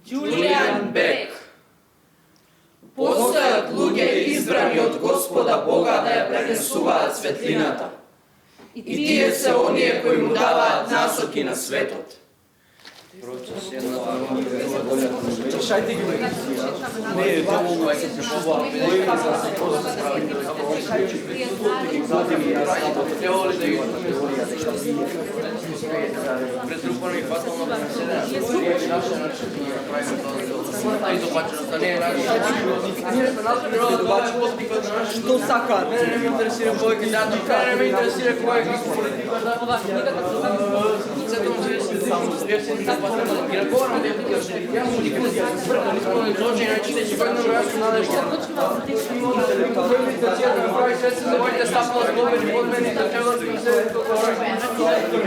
Julian Beck. Постојат луѓе избрани од Господа Бога да ја пренесуваат светлината. И тие се оние кои му даваат насоки на светот. Чашајте ги ме. Не е доволно да се пишува. Теорија да ги претрупано и фатално да се седе. Наша начин да правиме тоа. И добачеността не е наша. Што сакаат? Не ме интересира кој ги дадо. Не ме интересира кој ги политика.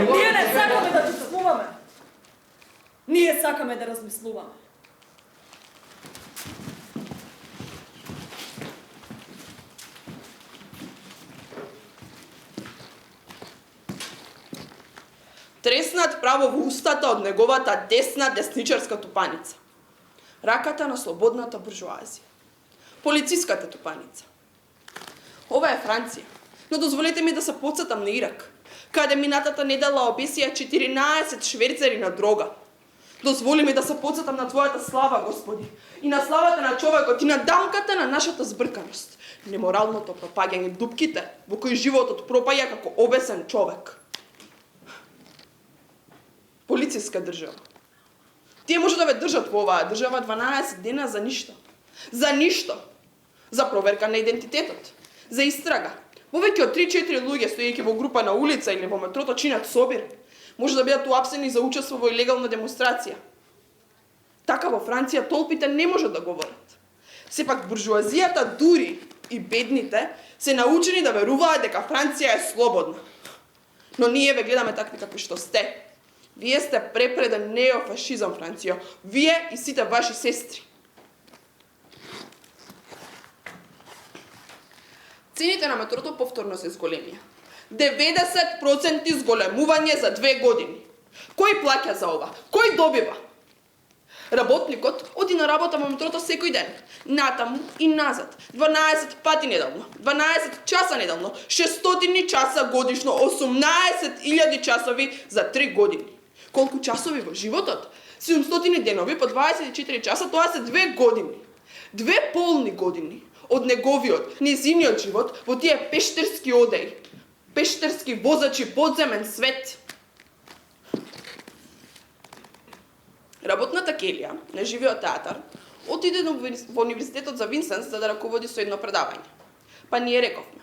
Ние не сакаме да размислуваме. Ние сакаме да размислуваме. Треснат право во устата од неговата десна десничарска тупаница. Раката на слободната буржуазија. Полициската тупаница. Ова е Франција, но дозволете ми да се потсетам на Ирак, каде минатата недела обесија 14 шверцери на дрога. Дозволи ми да се потсетам на твојата слава, Господи, и на славата на човекот, и на дамката на нашата збрканост, неморалното пропаѓање, дупките во кои животот пропаѓа како обесен човек. Полициска држава. Тие може да ве држат во оваа држава 12 дена за ништо. За ништо. За проверка на идентитетот. За истрага. Повеќе од 3-4 луѓе стоејќи во група на улица или во метрото чинат собир. Може да бидат уапсени за учество во илегална демонстрација. Така во Франција толпите не можат да говорат. Сепак буржуазијата дури и бедните се научени да веруваат дека Франција е слободна. Но ние ве гледаме такви какви што сте. Вие сте препреден неофашизам, Францијо. Вие и сите ваши сестри. Цените на метрото повторно се зголемија. 90% зголемување за 2 години. Кој плаќа за ова? Кој добива? Работникот оди на работа во метрото секој ден. Натаму и назад. 12 пати неделно. 12 часа неделно. 600 часа годишно. 18.000 часови за 3 години. Колку часови во животот? 700 денови по 24 часа, тоа се 2 години. 2 полни години од неговиот, незиниот живот во тие пештерски одеи. Пештерски возачи подземен свет. Работната Келија на живиот театар отиде во Универзитетот за Винсенс за да раководи со едно предавање. Па ние рековме,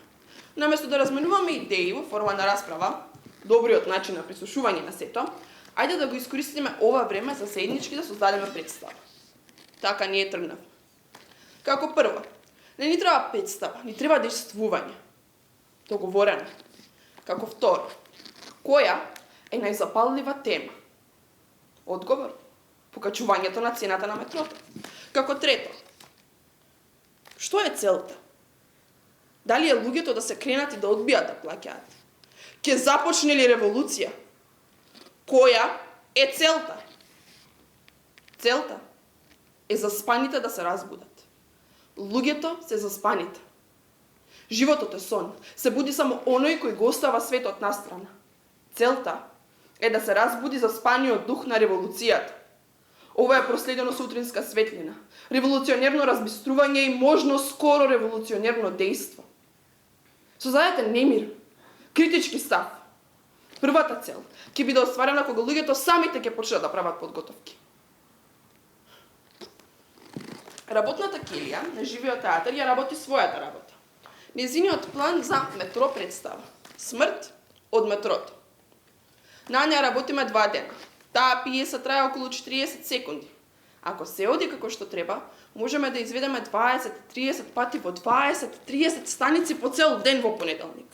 наместо да разменуваме идеи во форма на расправа, добриот начин на прислушување на сето, ајде да го искористиме ова време за заеднички да создадеме представа. Така ние тргнавме. Како прво, не ни треба представа, ни треба действување. Договорено. Како второ, која е најзапаллива тема? Одговор, по покачувањето на цената на метрото. Како трето, што е целта? Дали е луѓето да се кренат и да одбијат да плаќаат? Ке започне ли револуција? Која е целта? Целта е заспаните да се разбудат. Луѓето се заспаните. Животот е сон. Се буди само оној кој го остава светот настрана. Целта е да се разбуди заспаниот дух на револуцијата. Ова е проследено сутринска светлина, револуционерно разбистрување и можно скоро револуционерно дејство. Создајате немир, критички став. Првата цел ќе биде остварена кога луѓето самите ќе почнат да прават подготовки. Работната Келија на живиот театар ја работи својата работа. Незиниот план за метро представа смрт од метрото. На неја работиме 2 дена. Таа пиеса трае околу 40 секунди. Ако се оди како што треба, можеме да изведеме 20-30 пати во 20-30 станици по цел ден во понеделник.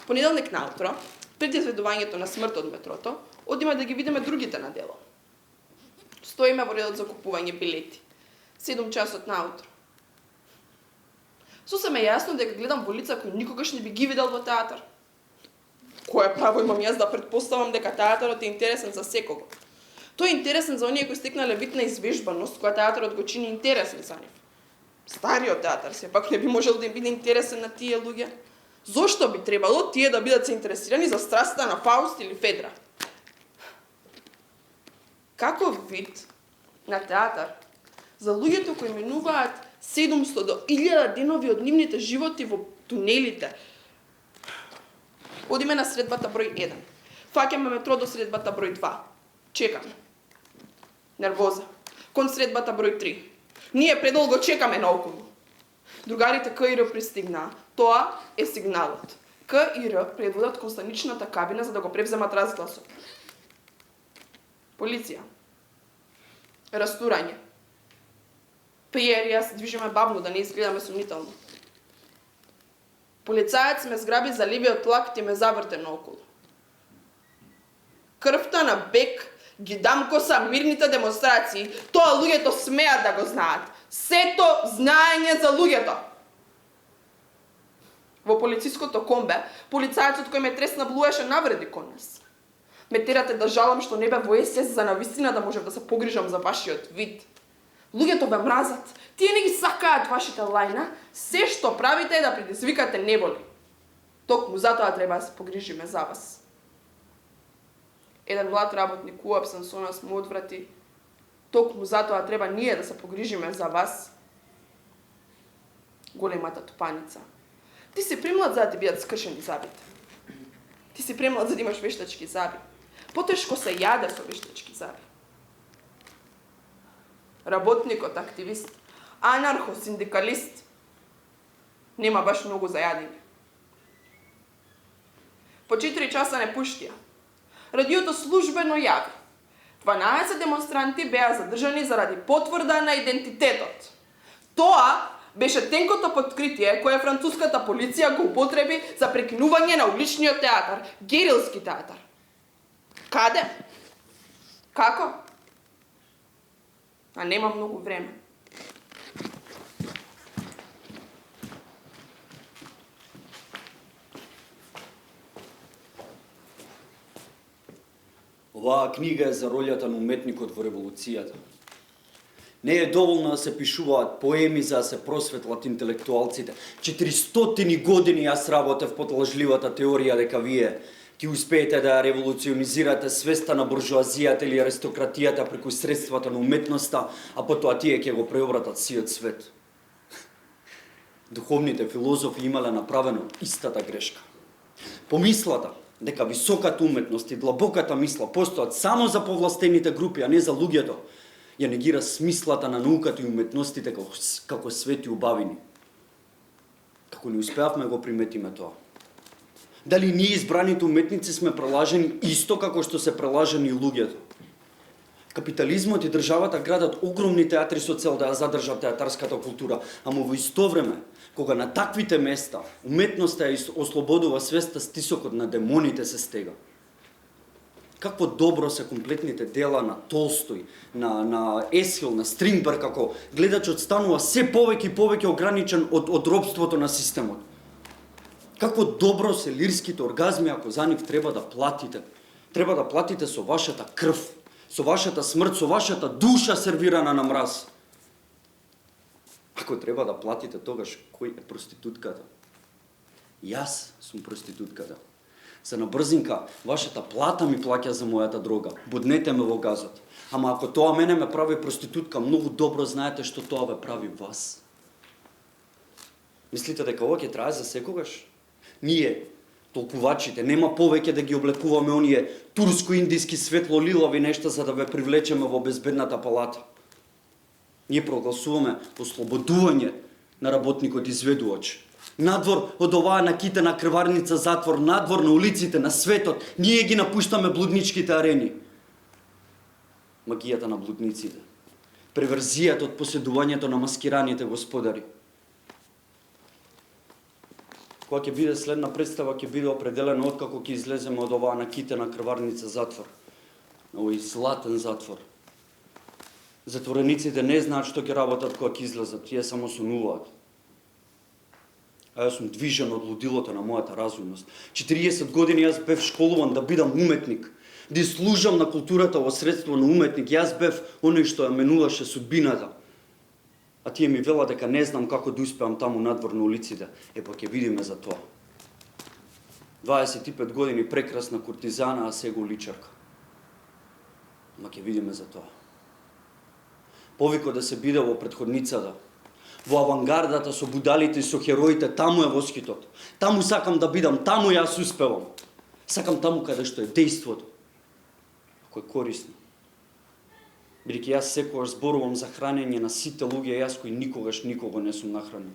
Понеделник наутро, пред изведувањето на смрт од метрото, одиме да ги видиме другите на дело. Стоиме во редот за купување билети. 7 часот наутро. Сосем е јасно дека гледам во лица кои никогаш не би ги видел во театар. Кое право имам јас да претпоставам дека театарот е интересен за секого? Тој е интересен за оние кои стекнале вид на извежбаност, која театарот го чини интересен за нив. Стариот театар сепак не би можел да им биде интересен на тие луѓе. Зошто би требало тие да бидат се интересирани за страстта на Фауст или Федра? Каков вид на театар за луѓето кои минуваат 700 до 1000 денови од нивните животи во тунелите? Одиме на средбата број 1. Фаќаме метро до средбата број 2. Чекаме. Нервоза. Кон средбата број 3. Ние предолго чекаме наоколу. Другарите К и Р пристигнаа. Тоа е сигналот. К и Р предводат кон станичната кабина за да го превземат разгласот. Полиција. Растурање. Пиер и јас движиме бавно да не изгледаме сумнително. Полицаец ме зграби за левиот лакт и ме заврте наоколу. Крвта на бек ги дамкоса мирните демонстрации. Тоа луѓето смеат да го знаат. Сето знаење за луѓето. Во полициското комбе, полицаецот кој ме треснавлуеше навреди кон нас. Ме терате да жалам што не бе во СС за навистина да можев да се погрижам за вашиот вид. Луѓето бе мразат. Тие не ги сакаат вашите лајна. Се што правите е да предизвикате неволи. Токму затоа треба да се погрижиме за вас. Еден млад работник уапсан со нас му одврати. Токму затоа треба ние да се погрижиме за вас. Големата тупаница. Ти си премлад за да ти бидат скршени забите. Ти си премлад за да имаш вештачки заби. Потешко се јаде со вештачки заби. Работникот, активист, анархо-синдикалист, нема баш многу за јадење. По 4 часа не пуштија. Радиото службено јави. 12 демонстранти беа задржани заради потврда на идентитетот. Тоа беше тенкото подкритие кое француската полиција го употреби за прекинување на уличниот театар, Герилски театар. Каде? Како? А нема многу време. Оваа книга е за ролјата на уметникот во револуцијата. Не е доволно да се пишуваат поеми за да се просветлат интелектуалците. 400 години јас работев под лажливата теорија дека вие ќе успеете да револуционизирате свеста на буржуазијата или аристократијата преку средствата на уметноста, а потоа тие ќе го преобратат сиот свет. Духовните филозофи имале направено истата грешка. Помислата дека високата уметност и длабоката мисла постојат само за повластените групи, а не за луѓето, ја негира смислата на науката и уметностите како свети убавини. Како не успеавме го приметиме тоа. Дали ние избраните уметници сме прелажени исто како што се прелажени и луѓето? Капитализмот и државата градат огромни театри со цел да ја задржат театарската култура, ама во исто време, кога на таквите места уметноста ја ослободува свеста, стисокот на демоните се стега. Какво добро се комплетните дела на Толстој, на Есхил, на Стрингберг, како гледачот станува се повеќе и повеќе ограничен од робството на системот. Какво добро се лирските оргазми, ако за нив треба да платите. Треба да платите со вашата крв, со вашата смрт, со вашата душа сервирана на мраз. Ако треба да платите, тогаш кој е проститутката? Јас сум проститутката. За набрзинка, вашата плата ми плаќа за мојата дрога. Буднете ме во газот. Ама ако тоа мене ме прави проститутка, многу добро знаете што тоа ве прави вас. Мислите дека ова ќе трае за секогаш? Ние, толкувачите, нема повеќе да ги облекуваме оние турско-индиски светло-лилави нешта за да ве привлечеме во безбедната палата. Ние прогласуваме ослободување на работникот изведувач. Надвор од оваа накитена крварница затвор, надвор на улиците, на светот, ние ги напуштаме блудничките арени. Магијата на блудниците. Преверзијата од поседувањето на маскираните господари. Кога ќе биде следна представа, ќе биде определено откако ќе излеземе од оваа накитена крварница затвор. На овој златен затвор. Затворениците не знаат што ќе работат кога ќе излезат, тие само сонуваат. А јас сум движен од лудилото на мојата разумност. 40 години јас бев школуван да бидам уметник, да служам на културата во средство на уметник. Јас бев оној што ја менуваше судбината. А тие ми велат дека не знам како да успеам таму надвор на улиците. Па ќе видиме за тоа. 25 години прекрасна куртизана, а сега уличарка. Ма ќе видиме за тоа. Повико да се биде во претходницата, во авангардата со будалите и со хероите, таму е воскитот. Таму сакам да бидам, таму јас успевам. Сакам таму каде што е дејството. Ако е корисно. Бидејќи јас секогаш зборувам за хранење на сите луѓе, јас кој никогаш никого не сум нахранил.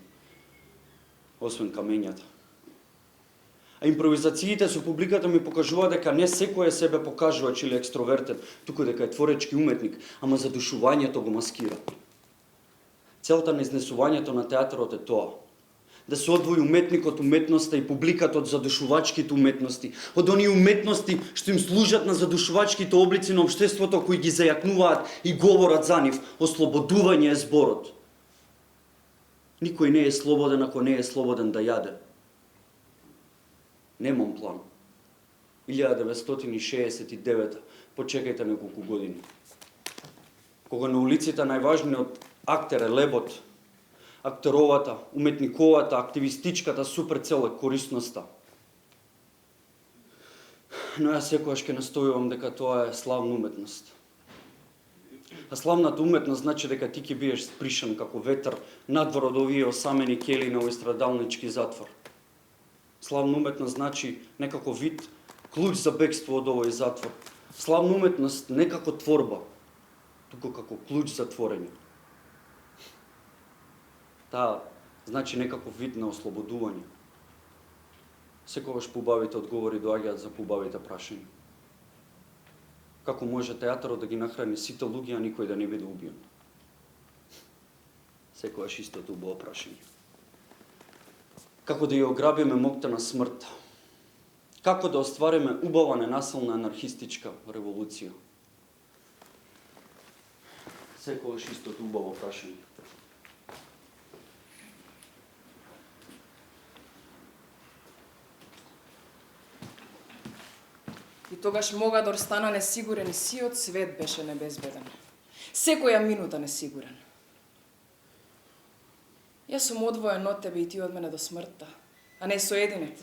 Освен камењата. А импровизациите со публиката ми покажува дека не секој е себе покажувач или екстровертен, туку дека е творечки уметник, ама задушувањето го маскира. Целта на изнесувањето на театарот е тоа. Да се одвои уметникот уметноста и публиката од задушувачките уметности, од оние уметности што им служат на задушувачките облици на општеството кои ги зајакнуваат и говорат за нив. Ослободување е зборот. Никој не е слободен ако не е слободен да јаде. Немам план. 1969, почекајте неколку години. Кога на улиците најважниот актер е лебот, актеровата, уметниковата, активистичката суперцел е корисноста. Но јас секогаш ќе настојувам дека тоа е славна уметност. А славната уметност значи дека ти ќе бидеш спришен како ветер надвор од овие осамени кели на овој страдалнички затвор. Славна уметност значи некако вид клуч за бегство од овој затвор. Славна уметност не како творба, туку како клуч за творење. Таа значи некако вид на ослободување. Секогаш поубавите одговори доаѓаат за поубавите прашања. Како може театарот да ги нахрани сите луѓе, а никој да не биде убиен? Секогаш истото убаво прашање. Како да ја ограбиме моќта на смртта? Како да оствариме убава ненасилна анархистичка револуција? Секогаш истото убаво прашање. И тогаш Могадор стана несигурен и сиот свет беше небезбеден. Секоја минута несигурен. Јас сум одвоен од тебе и ти од мене до смртта, а не соединет.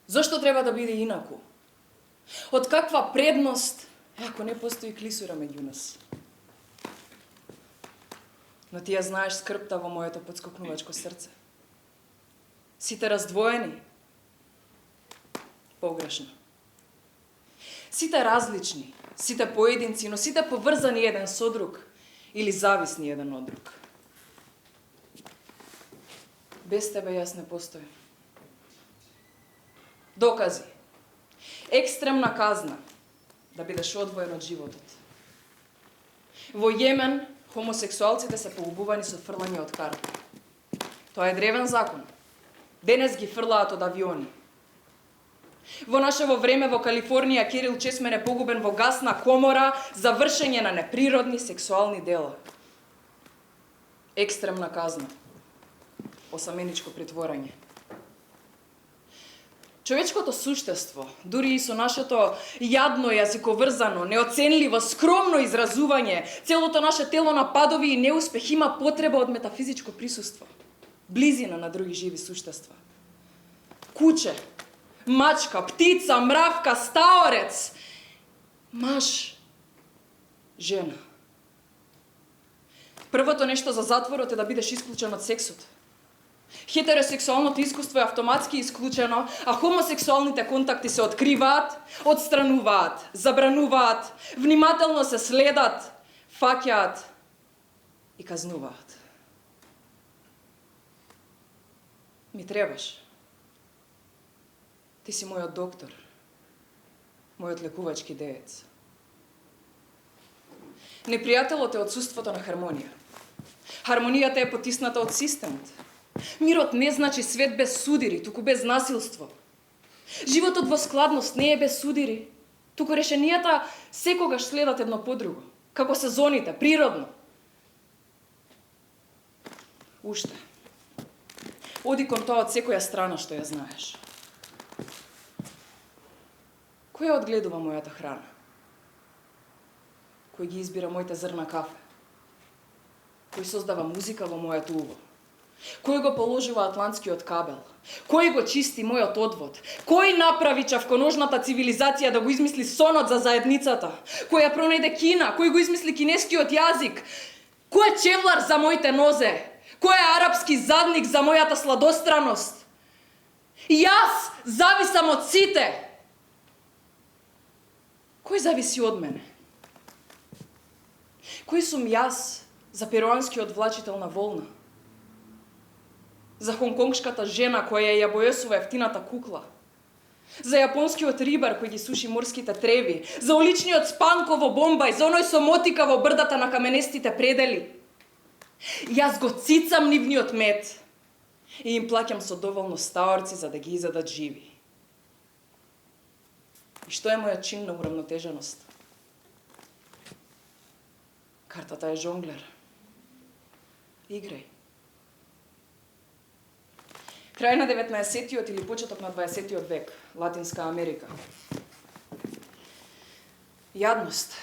Зошто треба да биде инаку? Од каква предност, ако не постои клисура меѓу нас? Но ти ја знаеш скрпта во моето подскокнувачко срце. Сите раздвоени? Погрешно. Сите различни, сите поединци, но сите поврзани еден со друг или зависни еден од друг. Без тебе јас не постојам. Докази. Екстремна казна да бидеш одвоен од животот. Во Јемен хомосексуалците се поубувани со фрлање од карта. Тоа е древен закон. Денес ги фрлаат од авиони. Во нашево време во Калифорнија Кирил Чесмен е погубен во гасна комора за вршење на неприродни сексуални дела. Екстремна казна. Осаменичко притворање. Човечкото суштество, дури и со нашето јадно, јазиковрзано, неоценливо, скромно изразување, целото наше тело на падови и неуспех има потреба од метафизичко присуство, близина на други живи суштества. Куче, мачка, птица, мравка, стаорец, маж, жена. Првото нешто за затворот е да бидеш исклучен од сексот. Хетеросексуалното искуство е автоматски исклучено, а хомосексуалните контакти се откриваат, отстрануваат, забрануваат, внимателно се следат, фаќаат и казнуваат. Ми требаш. Ти си мојот доктор, мојот лекувачки деец. Непријателот е отсуството на хармонија. Хармонијата е потисната од системот. Мирот не значи свет без судири, туку без насилство. Животот во складност не е без судири, туку решенијата секогаш следат едно по друго, како сезоните, природно. Уште. Оди кон тоа од секоја страна што ја знаеш. Кој ја одгледува мојата храна? Кој ги избира моите зрна кафе? Кој создава музика во мојот уво? Кој го положува атлантскиот кабел? Кој го чисти мојот одвод? Кој направи чавконожната цивилизација да го измисли сонот за заедницата? Кој ја пронајде Кина? Кој го измисли кинескиот јазик? Кој е чевлар за моите нозе? Кој е арапски задник за мојата сладостраност? Јас зависам од сите. Кој зависи од мене? Кој сум јас за перуанскиот влачител на волна? За хонконгшката жена која ја боесува ефтината кукла, за јапонскиот рибар кој ги суши морските треви, за уличниот спанко во Бомбај, за оној со мотика во брдата на каменестите предели. Јас го цицам нивниот мед и им плаќам со доволно стаорци за да ги изедат живи. И што е мојот чин на уравнотеженост? Картата е жонглер. Играј. Крај на 19-тиот или почеток на 20-тиот век, Латинска Америка. Јадност.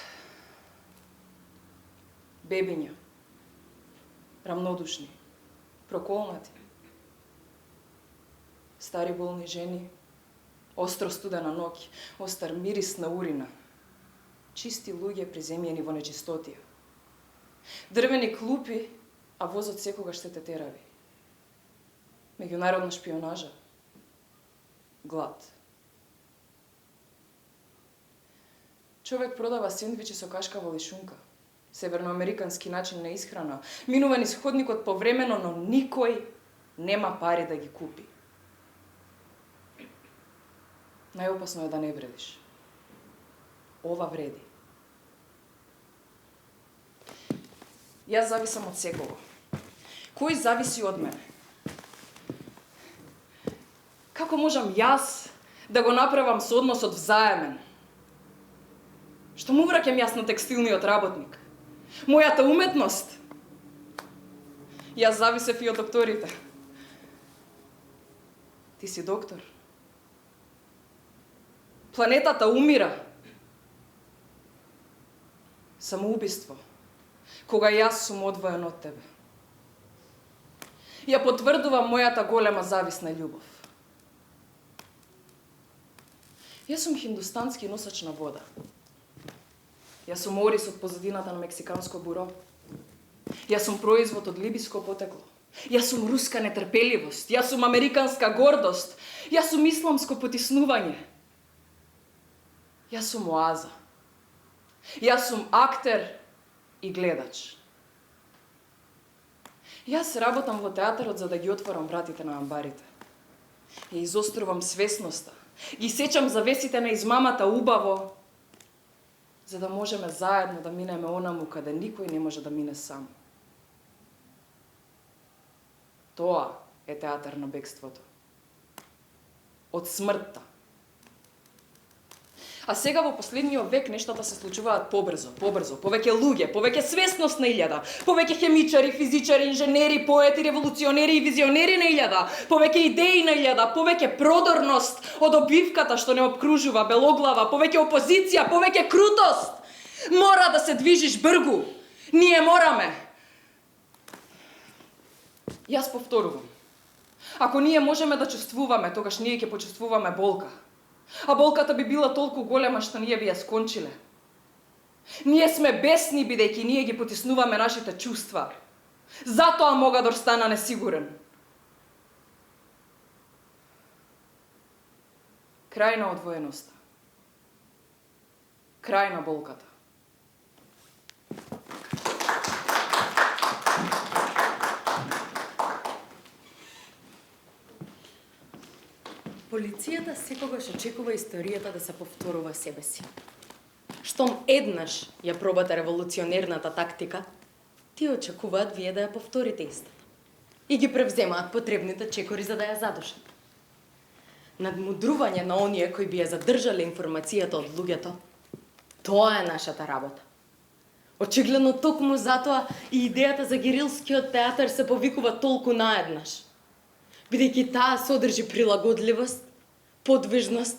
Бебиња. Рамнодушни. Проколнати. Стари болни жени. Остро студена ноќ. Остар мирис на урина. Чисти луѓе приземјени во нечистотија. Дрвени клупи, а возот секогаш се тетерави. Меѓународна шпионажа. Глад. Човек продава сендвичи со кашкавол и шунка. Северноамерикански начин на исхрана. Минува низ ходникот повремено, но никој нема пари да ги купи. Најопасно е да не вредиш. Ова вреди. Јас зависам од секого. Кој зависи од мене? Како можам јас да го направам со односот взаемен? Што му враќам јас на текстилниот работник? Мојата уметност? Јас зависев и од докторите. Ти си доктор. Планетата умира. Самоубиство. Кога јас сум одвоен од тебе. Ја потврдувам мојата голема зависна љубов. Јас сум хиндустански носач на вода. Јас сум орис од позадината на мексиканско буро. Јас сум производ од либиско потекло. Јас сум руска нетрпеливост. Јас сум американска гордост. Јас сум исламско потиснување. Јас сум оаза. Јас сум актер и гледач. Јас работам во театарот за да ги отворам вратите на амбарите. Ја изострувам свесноста. Ги сечам завесите на измамата убаво, за да можеме заедно да минеме онаму каде никој не може да мине сам. Тоа е театар на бегството. Од смртта А сега во последниот век нештата се случуваат побрзо, повеќе луѓе, повеќе свесност на илјада, повеќе хемичари, физичари, инженери, поети, револуционери и визионери на илјада, повеќе идеи на илјада, повеќе продорност од обивката што не обкружува белоглава, повеќе опозиција, повеќе крутост. Мора да се движиш бргу. Ние мораме. Јас повторувам. Ако ние можеме да чувствуваме, тогаш ние ќе почувствуваме болка. А болката би била толку голема што ние би ја скончиле. Ние сме бесни бидејќи ние ги потиснуваме нашите чувства. Затоа Могадор стана несигурен. Крај на одвоеноста. Крај на болката. Полицијата секогаш очекува историјата да се повторува себе си. Штом еднаш ја пробате револуционерната тактика, тие очекуваат вие да ја повторите истата. И ги превземаат потребните чекори за да ја задушат. Надмудрување на оние кои би ја задржале информацијата од луѓето, тоа е нашата работа. Очигледно токму затоа и идејата за герилскиот театар се повикува толку наеднаш. Бидејќи таа содржи прилагодливост, подвижност,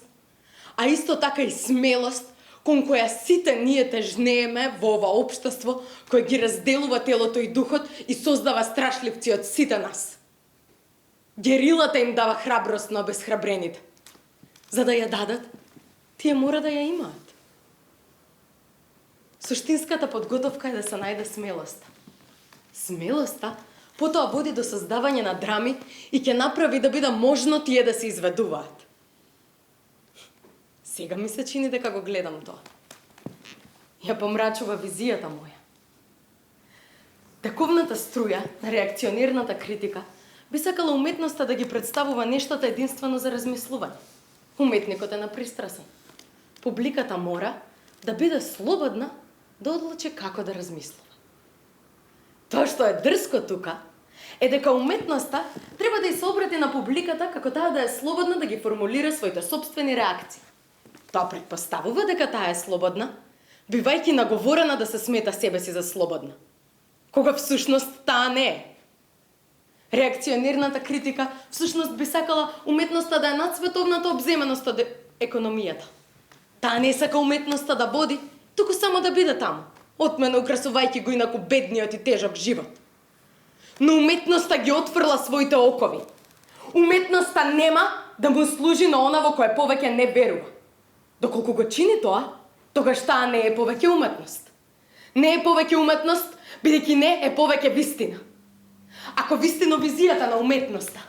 а исто така и смелост, кон која сите ние тежнееме во ова општество, кој ги разделува телото и духот и создава страшливци од сите нас. Герилата им дава храброст на обесхрабрените. За да ја дадат, тие мора да ја имаат. Суштинската подготовка е да се најде смелоста. Смелоста потоа води до создавање на драми и ќе направи да биде можно тие да се изведуваат. Сега ми се чини дека го гледам тоа. Ја помрачува визијата моја. Таковната струја на реакционерната критика би сакала уметноста да ги представува нештата единствено за размислување. Уметникот е напристрасен. Публиката мора да биде слободна да одлучи како да размислува. Тоа што е дрско тука е дека уметноста треба да ја се обрати на публиката како таа да е слободна да ги формулира своите собствени реакции. Тоа претпоставува дека таа е слободна, бивајќи наговорена да се смета себе си за слободна. Кога всушност таа не е. Реакционерната критика всушност би сакала уметноста да е над световната обземеност од економијата. Таа не сака уметноста да води, туку само да биде таму, отмено украсувајќи го инаку бедниот и тежок живот. Но уметноста ги отфрла своите окови. Уметноста нема да му служи на она во кое повеќе не верува. Доколку го чини тоа, тогаш таа не е повеќе уметност. Не е повеќе уметност, бидејќи не е повеќе вистина. Ако вистино визијата на уметноста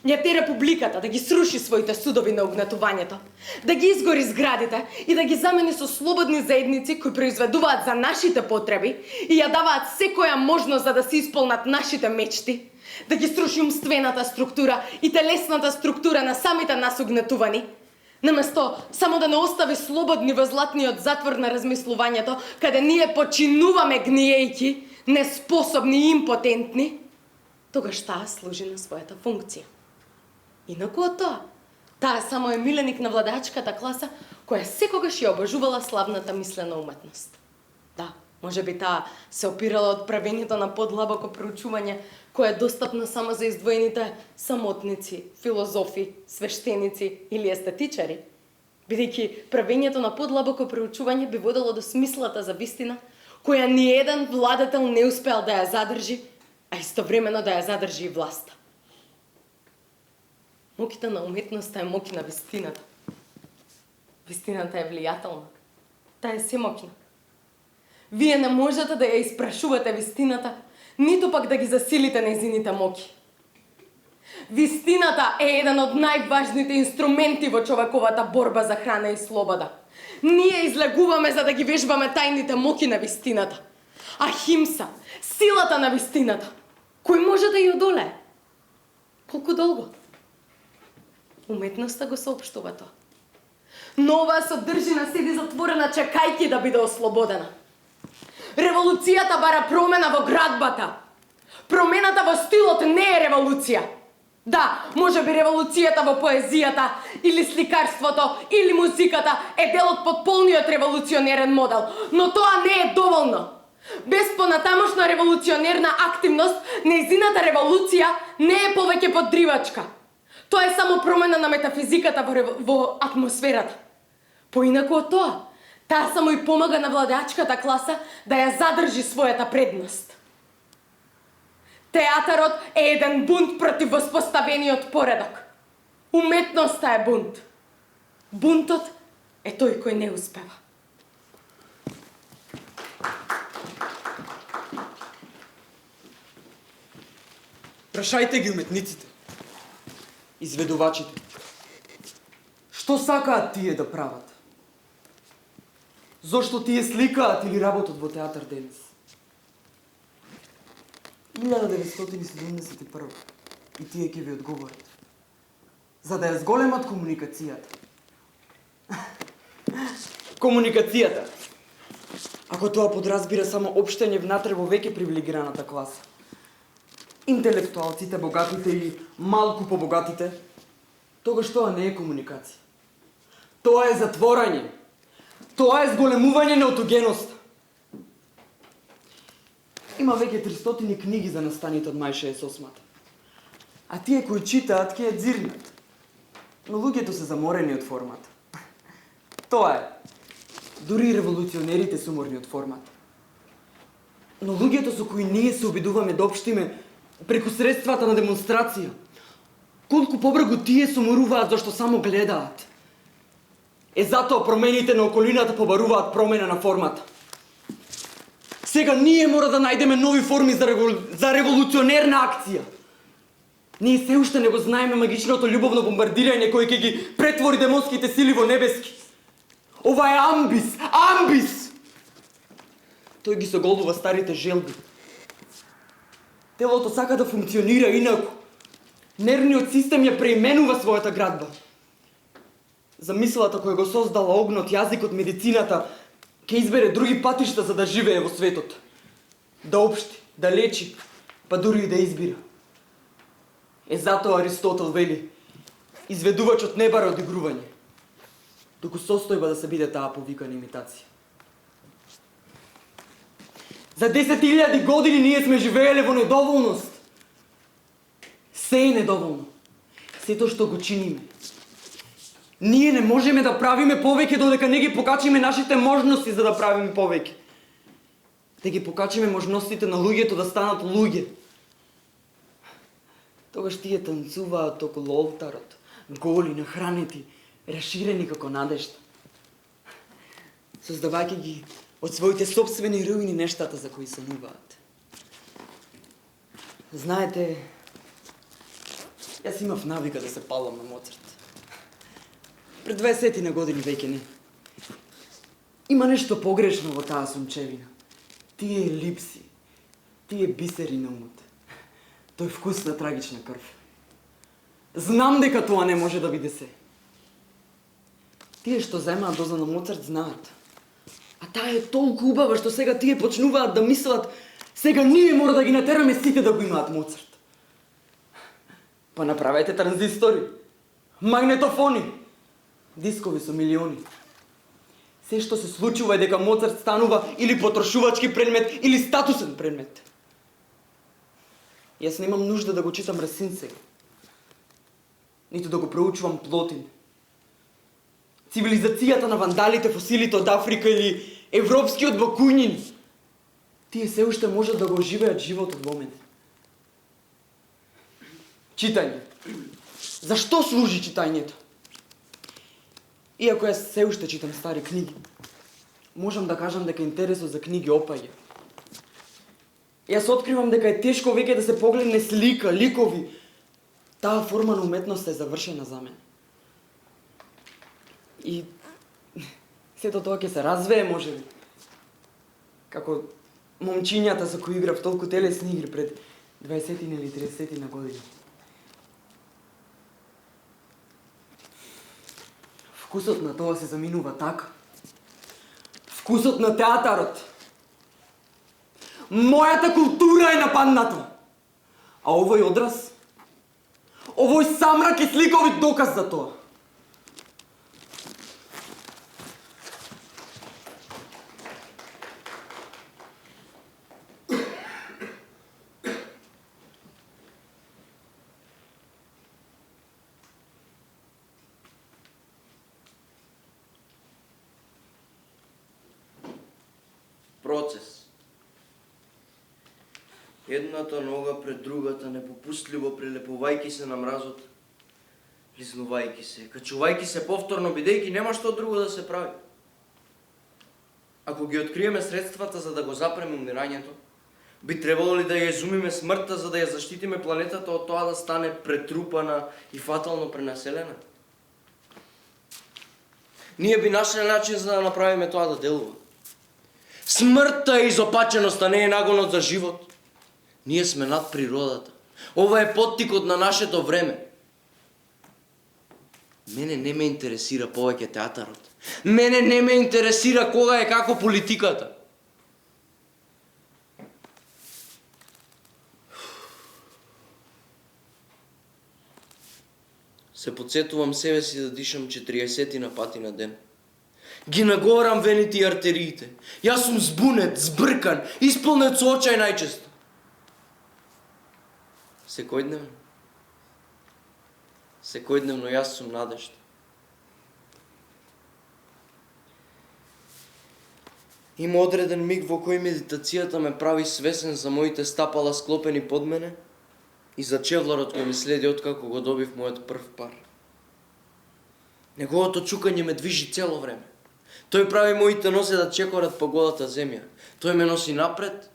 ја тера публиката да ги сруши своите судови на угнетувањето, да ги изгори зградите и да ги замени со слободни заедници кои произведуваат за нашите потреби и ја даваат секоја можност за да се исполнат нашите мечти, да ги сруши умствената структура и телесната структура на самите нас угнетувани, наместо само да не остави слободни во златниот затвор на размислувањето, каде ние починуваме гниејки, неспособни и импотентни, тогаш таа служи на својата функција. Инаку од тоа, таа само е миленик на владеачката класа, која секогаш ја обожувала славната мислена уметност. Да, можеби таа се опирала од правењето на подлабоко проучување, кое е достапно само за издвоените самотници, филозофи, свештеници или естетичари, бидејќи правењето на подлабоко проучување би водело до смислата за вистина, која ниеден владетел не успеал да ја задржи, а истовремено да ја задржи и власта. Моките на уметноста е моки на вистината. Вистината е влијателна. Таа е семоќна. Вие не можете да ја испрашувате вистината, ниту пак да ги засилите нејзините моки. Вистината е еден од најважните инструменти во човековата борба за храна и слобода. Ние излегуваме за да ги вежбаме тајните моки на вистината. Ахимса, силата на вистината, кој може да ја одолее? Колку долго? Уметноста го соопштува тоа. Но оваа содржина седи затворена чекајќи да биде ослободена. Револуцијата бара промена во градбата. Промената во стилот не е револуција. Да, може би револуцијата во поезијата, или сликарството, или музиката е дел од потполниот револуционерен модел, но тоа не е доволно. Без понатамошна револуционерна активност, нејзината револуција не е повеќе подривачка. Тоа е само промена на метафизиката во атмосферата. Поинаку од тоа, таа само и помага на владеачката класа да ја задржи својата предност. Театарот е еден бунт против воспоставениот поредок. Уметноста е бунт. Бунтот е тој кој не успева. Прашајте ги уметниците, изведувачите. Што сакаат тие да прават? Зошто тие сликаат или работат во театар денес? 1971 и тие ќе ви одговорат. За да ја зголемат комуникацијата. Комуникацијата. Ако тоа подразбира само општење внатре во веќе привилегираната класа. Интелектуалците, богатите и малку побогатите, тогаш тоа не е комуникација. Тоа е затворање. Тоа е зголемување на отогеноста. Има веќе 300 книги за настаните од мај 68-та. А тие кои читаат ќе ја дзирнат. Но луѓето се заморени од формата. Тоа е. Дури и револуционерите се уморни од формата. Но луѓето со кои ние се обидуваме да обштиме преку средствата на демонстрација, колку побргу тие се уморуваат зашто само гледаат. Е затоа промените на околината побаруваат промена на формата. Сега ние мора да најдеме нови форми за револуционерна акција. Ние се уште не го знаеме магичното љубовно бомбардирање кој ќе ги претвори демонските сили во небески. Ова е амбис! Амбис! Тој ги соголува старите желби. Телото сака да функционира инаку. Нервниот систем ја преименува својата градба. Замислата која го создала огнот, јазикот, медицината, ќе избере други патишта за да живее во светот. Да обшти, да лечи, па дури и да избира. Е затоа Аристотел вели, изведувачот не бара одигрување, туку состојба да се биде таа повикана имитација. За 10.000 години ние сме живееле во недоволност. Се е недоволно. Сето што го чиниме. Ние не можеме да правиме повеќе додека не ги покачиме нашите можности за да правиме повеќе. Да ги покачиме можностите на луѓето да станат луѓе. Тогаш тие танцуваат околу олтарот, голи, нахранети, расширени како надежда. Создавајќи ги од своите собствени руини нештата за кои сануваат. Знаете, јас имав навика да се палам на Моцарт. Пред 20 на години веќе не. Има нешто погрешно во таа сунчевина. Тие липси, тие бисери на умот. Тој вкус на трагична крв. Знам дека тоа не може да биде се. Тие што земаат доза на Моцарт знаат. А таа е толку убава што сега тие почнуваат да мислат сега ние мора да ги натераме сите да го имаат Моцарт. Па направете транзистори, магнетофони, дискови со милиони. Се што се случува е дека Моцарт станува или потрошувачки предмет, или статусен предмет. Јас немам нужда да го читам Расин сега. Ниту да го проучувам Плотин. Цивилизацијата на вандалите, фосилите од Африка или европскиот Бакунин. Тие се уште можат да го оживеат животот во мене. Читање. Зашто служи читањето? Иако јас се уште читам стари книги, можам да кажам дека интересот за книги опаѓа. Јас откривам дека е тешко веќе да се погледне слика, ликови. Таа форма на уметност е завршена за мене. И сето тоа ќе се развее, можеби. Како момчињата со кои играв толку телесни игри пред 20 или 30 на години. Вкусот на тоа се заминува така. Вкусот на театарот. Мојата култура е нападната. А овој одраз? Овој самрак е сликовит доказ за тоа. Процес. Едната нога пред другата, непопустливо прилепувајќи се на мразот, лизнувајќи се, качувајќи се повторно, бидејќи нема што друго да се прави. Ако ги откриеме средствата за да го запреме умирањето, би требало ли да ја изумиме смртта за да ја заштитиме планетата од тоа да стане претрупана и фатално пренаселена? Ние би нашли начин за да направиме тоа да делува. Смртта и изопаченоста не е нагонот за живот. Ние сме над природата. Ова е поттикот на нашето време. Мене не ме интересира повеќе театарот. Мене не ме интересира кога е како политиката. Се подсетувам себе си да дишам 40 на пати на ден. Ги наговорам вените и артериите. Јас сум збунет, збркан, исполнет со очај најчесто. Секојдневно јас сум надежда. Има одреден миг во кој медитацијата ме прави свесен за моите стапала склопени под мене и за чевларот кој ме следи откако го добив мојот прв пар. Неговото чукање ме движи цело време. Тој прави моите нозе да чекорат по голата земја. Тој ме носи напред,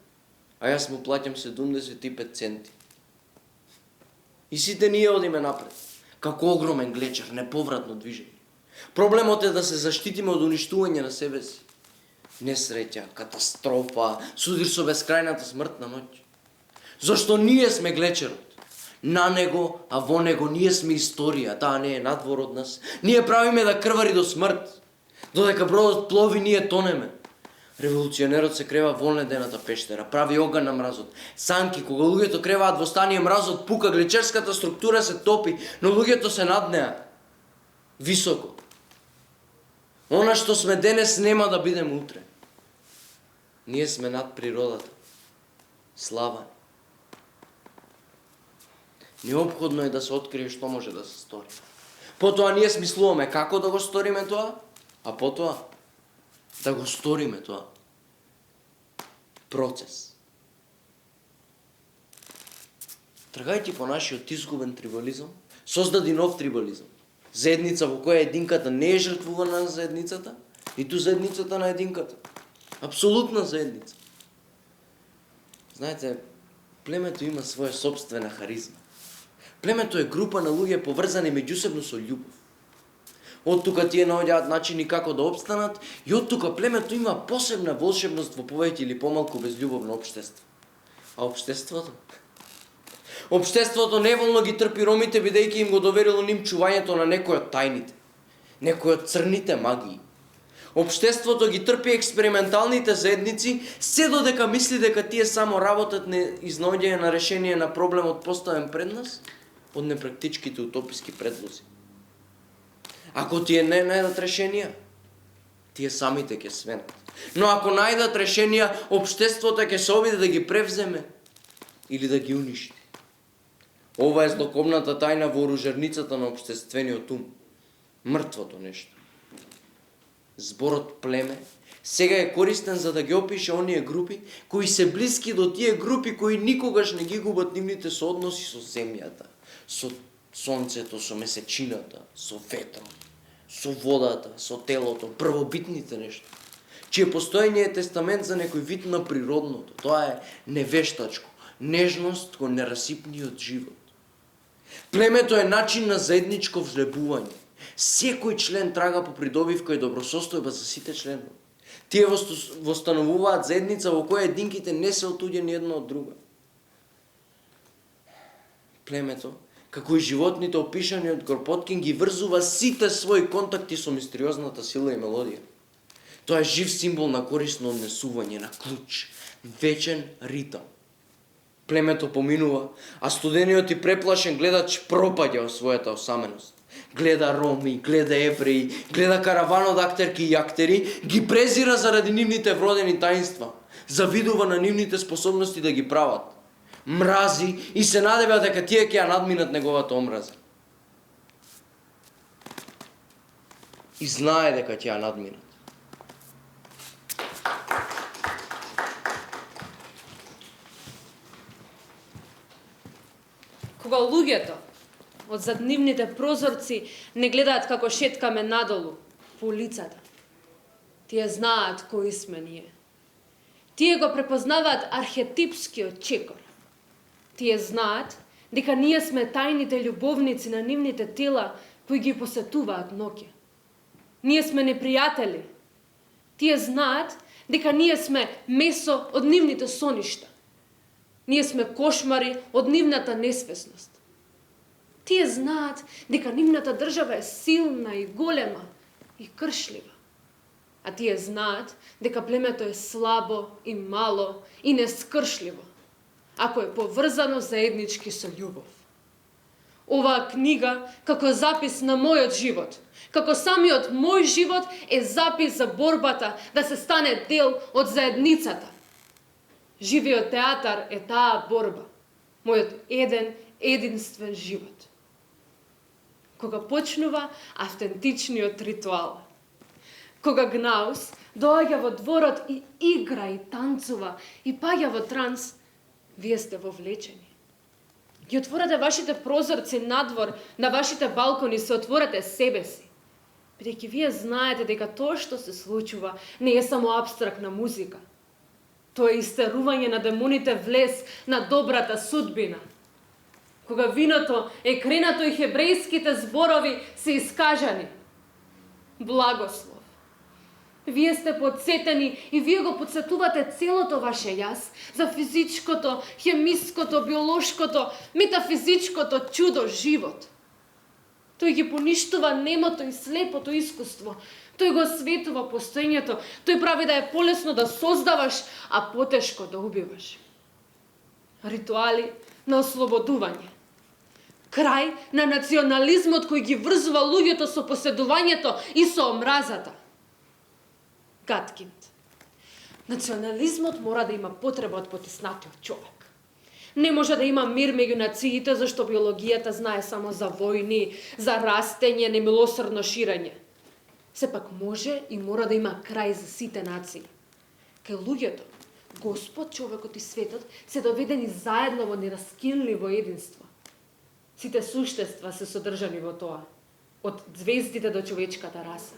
а јас му плаќам 75 центи. И сите ние одиме напред, како огромен глечер, неповратно движење. Проблемот е да се заштитиме од уништување на себе си. Несреќа, катастрофа, судир со бескрајната смртна ноќ. Зашто ние сме глечерот. На него, а во него ние сме историја, таа не е надвор од нас. Ние правиме да крвари до смрт. Додека бродот плови, ние тонеме. Револуционерот се крева во ледената пештера, прави оган на мразот. Санки, кога луѓето креваат во стание, мразот пука, глечерската структура се топи, но луѓето се над неа. Високо. Она што сме денес нема да бидеме утре. Ние сме над природата. Слава. Неопходно е да се открие што може да се стори. Потоа ние смислуваме како да го сториме тоа, а потоа да го сториме тоа. Процес. Тргајќи по нашиот изгубен трибализам, создади нов трибализам. Заедница во која единката не е жртвувана на заедницата, ниту заедницата на единката. Апсолутна заедница. Знаете, племето има своја собствена харизма. Племето е група на луѓе поврзани меѓусебно со љубов. Од тука тие наоѓаат начини како да опстанат и од тука племето има посебна волшебност во повеќе или помалку безљубовно општество. А општеството? Општеството неволно ги трпи ромите бидејќи им го доверило ним чувањето на некој од тајните, некој од црните магии. Општеството ги трпи експерименталните заедници, се додека мисли дека тие само работат на изнаоѓање на решение на проблемот поставен пред нас од непрактичките утописки предлози. Ако тие не најдат решенија, тие самите ќе свенат. Но ако најдат решенија, општеството ќе се обиде да ги превземе или да ги уништи. Ова е злокобната тајна во оружарницата на општествениот ум. Мртвото нешто. Зборот племе сега е користен за да ги опише оние групи кои се блиски до тие групи кои никогаш не ги губат нивните соодноси со земјата, со сонцето, со месечината, со ветрот, со водата, со телото, првобитните нешто, чие постоење е тестамент за некој вид на природното. Тоа е невештачко, нежност кон нерасипниот живот. Племето е начин на заедничко влебување. Секој член трага по придобивка и добросостојба за сите членови. Тие востановуваат заедница во која единките не се отуѓени една од друга. Племето, како и животните опишани од Кропоткин, ги врзува сите своји контакти со мистериозната сила и мелодија. Тоа е жив символ на корисно однесување, на клуч, вечен ритам. Племето поминува, а студениот и преплашен гледач пропаѓа во својата осаменост. Гледа роми, гледа евреи, гледа караван од актерки и актери, ги презира заради нивните вродени таинства, завидува на нивните способности да ги прават. Мрази и се надева дека тие ќе ја надминат неговата омраза. И знае дека ќе ја надминат. Кога луѓето од заднивните прозорци не гледаат како шеткаме надолу по улицата, тие знаат кои сме ние. Тие го препознаваат архетипскиот чекор. Тие знаат дека ние сме тајните љубовници на нивните тела кои ги посетуваат ноќе. Ние сме непријатели. Тие знаат дека ние сме месо од нивните соништа. Ние сме кошмари од нивната несвесност. Тие знаат дека нивната држава е силна и голема и кршлива. А тие знаат дека племето е слабо и мало и нескршливо, ако е поврзано заеднички со љубов. Оваа книга, како запис на мојот живот, како самиот мој живот е запис за борбата да се стане дел од заедницата. Живиот театар е таа борба, мојот единствен живот. Кога почнува автентичниот ритуал, кога Гнаус доаѓа во дворот и игра и танцува и паѓа во транс, вие сте вовлечени. Ги отворете вашите прозорци надвор, на вашите балкони се отворете себе си. Бидејќи вие знаете дека тоа што се случува не е само абстрактна музика. Тоа е истерување на демоните влез на добрата судбина. Кога виното е кренато и хебрејските зборови се искажани. Благослов. Вие сте подсетени и вие го подсетувате целото ваше јас за физичкото, хемиското, биолошкото, метафизичкото чудо живот. Тој ги поништува немото и слепото искуство. Тој го осветува постоењето. Тој прави да е полесно да создаваш, а потешко да убиваш. Ритуали на ослободување. Крај на национализмот кој ги врзува луѓето со поседувањето и со омразата. Гаткинд. Национализмот мора да има потреба од потиснатиот човек. Не може да има мир меѓу нациите, зашто биологијата знае само за војни, за растење, немилосрдно ширење. Сепак може и мора да има крај за сите нации. Кај луѓето, Господ, човекот и светот се доведени заедно во нераскинливо единство. Сите суштества се содржани во тоа, од звездите до човечката раса,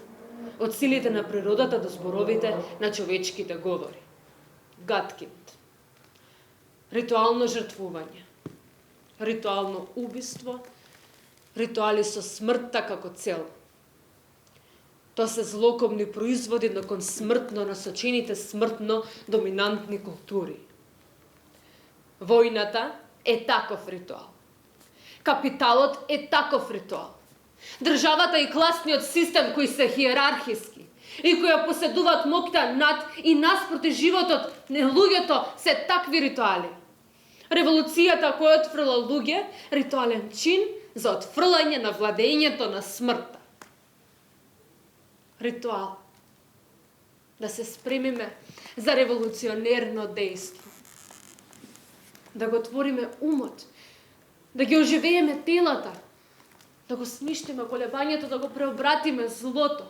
од силите на природата до зборовите на човечките говори. Гаткинд. Ритуално жртвување, ритуално убиство, ритуали со смртта како цел. Тоа се злокобни производи након смртно насочените смртно доминантни култури. Војната е таков ритуал. Капиталот е таков ритуал. Државата и класниот систем кои се хиерархиски и кои ја поседуваат моќта над и наспроти животот на луѓето се такви ритуали. Револуцијата која отфрла луѓе, ритуален чин за отфрлање на владењето на смртта. Ритуал. Да се спремиме за револуционерно дејство. Да го отвориме умот, да ги оживееме телата, да го смиштиме колебањето, да го преобратиме злото,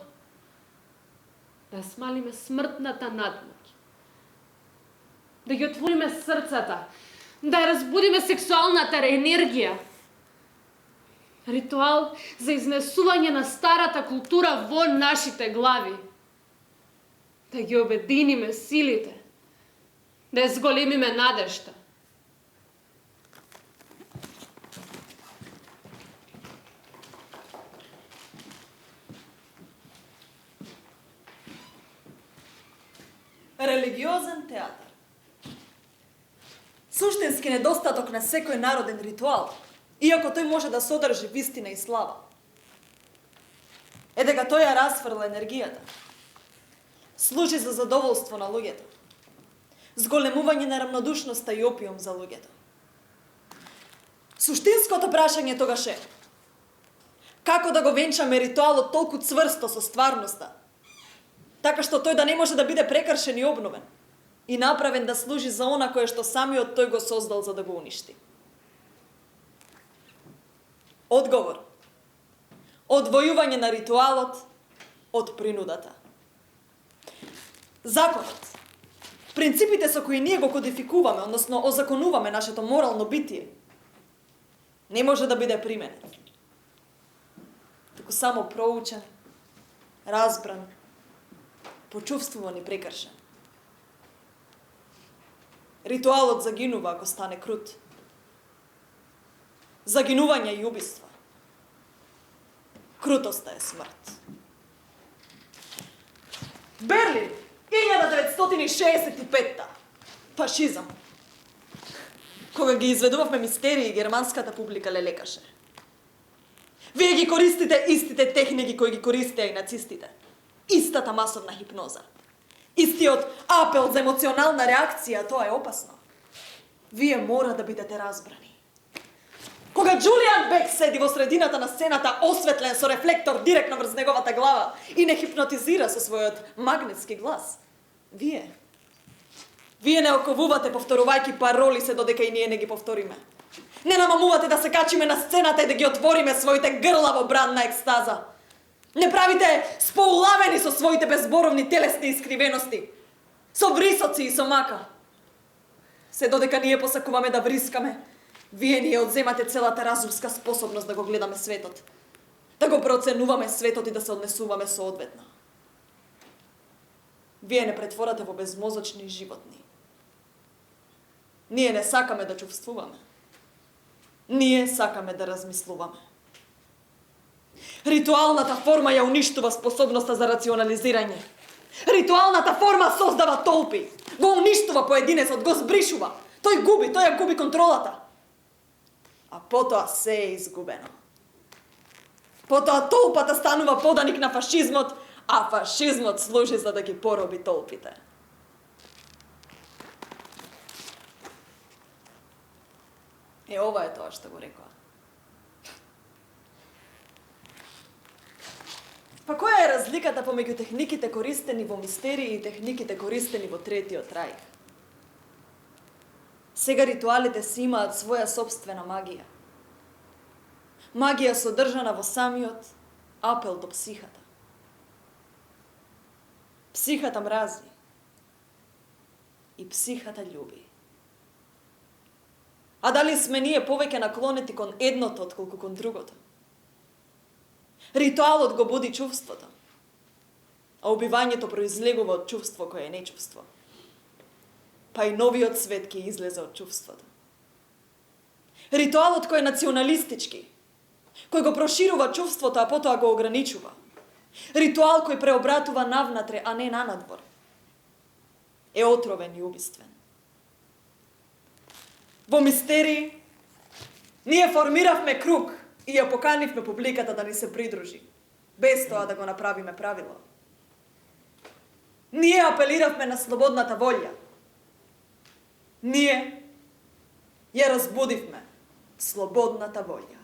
да смалиме смртната надмоќ, да ги отвориме срцата, да ја разбудиме сексуалната енергија. Ритуал за изнесување на старата култура во нашите глави, да ги обединиме силите, да ја зголемиме надежта. Религиозен театар. Суштински недостаток на секој народен ритуал, иако тој може да содржи вистина и слава, е дека тој ја расфрла енергијата. Служи за задоволство на луѓето, зголемување на рамнодушноста и опиум за луѓето. Суштинското прашање тогаш е како да го венчаме ритуалот толку цврсто со стварноста, така што тој да не може да биде прекршен и обновен и направен да служи за она кое што самиот тој го создал за да го уништи. Одговор. Одвојување на ритуалот од принудата. Законот. Принципите со кои ние го кодификуваме, односно озаконуваме нашето морално битие, не може да биде применет. Туку само проучен, разбран, почувствуван и прекршен. Ритуалот загинува ако стане крут. Загинување и убиства. Крутоста е смрт. Берлин, 1965-та. Фашизам. Кога ги изведувавме мистерии, германската публика лелекаше. Вие ги користите истите техники кои ги користеа и нацистите. Истата масовна хипноза. Истиот апел за емоционална реакција, тоа е опасно. Вие мора да бидете разбрани. Кога Джулиан Бек седи во средината на сцената, осветлен со рефлектор директно врз неговата глава и не хипнотизира со својот магнетски глас, вие не оковувате повторувајќи пароли се додека и ние не ги повториме. Не намамувате да се качиме на сцената и да ги отвориме своите грла во бран на екстаза. Не правите споулавени со своите безборовни телесни искривености, со врисоци и со мака. Се додека ние посакуваме да врискаме, вие ни одземате целата разумска способност да го гледаме светот, да го проценуваме светот и да се однесуваме соодветно. Вие не претворате во безмозочни животни. Ние не сакаме да чувствуваме. Ние сакаме да размислуваме. Ритуалната форма ја уништува способноста за рационализирање. Ритуалната форма создава толпи, го уништува поединецот, го збришува. Тој ја губи контролата. А потоа се е изгубено. Потоа толпата станува поданик на фашизмот, а фашизмот служи за да ги пороби толпите. Ова е тоа што го рекоа. Па која е разликата помеѓу техниките користени во мистерии и техниките користени во Третиот рајх? Сега ритуалите си имаат своја собствена магија. Магија содржана во самиот апел до психата. Психата мрази и психата љуби. А дали сме ние повеќе наклонети кон едното отколку кон другото? Ритуалот го буди чувството, а убивањето произлегува од чувство кое е нечувство. Па и новиот свет ќе излезе од чувството. Ритуалот кој е националистички, кој го проширува чувството, а потоа го ограничува. Ритуал кој преобратува навнатре, а не нанадвор, е отровен и убиствен. Во мистерии, ние формиравме круг и ја поканивме публиката да ни се придружи, без тоа да го направиме правило. Ние апелиравме на слободната волја. Ние ја разбудивме слободната волја.